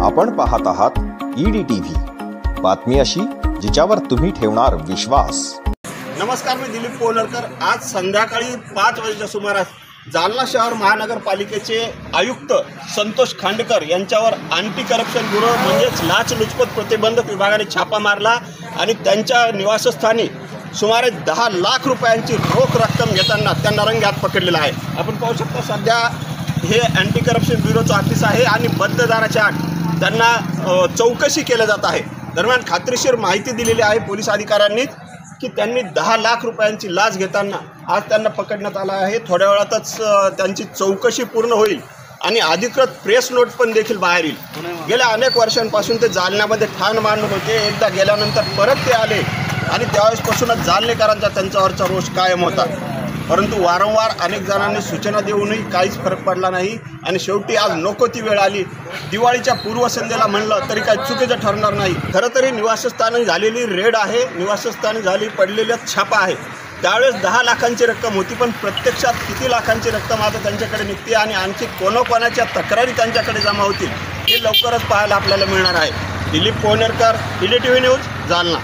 आपण पाहत आहात EDTV, बातमी अशी जिच्यावर तुम्ही ठेवणार विश्वास। नमस्कार, मी दिलीप पोनरकर। आज संध्याकाळी 5 वाजेच्या सुमारास जालना शहर महानगरपालिकेचे आयुक्त संतोष खांडेकर यांच्यावर अँटी करप्शन ब्युरो म्हणजेच लाचलुचपत प्रतिबंधक विभागाने छापा मारला आणि त्यांच्या निवासस्थानी सुमारे 10 लाख रुपयांची रोख रक्कम घेताना त्यांना रंगेहात पकडलेला आहे। आपण पाहू शकता सध्या हे अँटी करप्शन ब्युरोचं ऑफिस आहे आणि बंददाराच्या आत त्यांना चौकशी केली जात आहे। दरम्यान खात्रीशीर माहिती दिलेली आहे पोलीस अधिकाऱ्यांनी की त्यांनी 10 लाख रुपयांची लाच घेताना आज त्यांना पकडण्यात आला आहे। थोड्या वेळातच त्यांची चौकशी पूर्ण होईल आणि अधिकृत प्रेस नोट पण देखील बाहेर येईल। गेल्या अनेक वर्षांपासून ते जालन्यामध्ये ठाण मांडत होते। एकदा गेल्यानंतर परत ते आले आणि त्यावेळेसपासूनच जालनेकरांचा त्यांच्यावरचा रोष कायम होता, परंतु वारंवार अनेक जणांनी सूचना देऊनही काहीच फरक पडला नाही आणि शेवटी आज नको ती वेळ आली। दिवाळीच्या पूर्वसंध्येला म्हणलं तरी काही चुकीचं ठरणार नाही। खरं तरी निवासस्थानी झालेली रेड आहे, निवासस्थानी झाली पडलेल्या छापा आहे। त्यावेळेस 10 लाखांची रक्कम होती, पण प्रत्यक्षात किती लाखांची रक्कम आता त्यांच्याकडे निघते आणि आणखी कोणाकोणाच्या तक्रारी त्यांच्याकडे जमा होतील हे लवकरच पाहायला आपल्याला मिळणार आहे। Dilip Ponerkar, EDTV news, Jalna.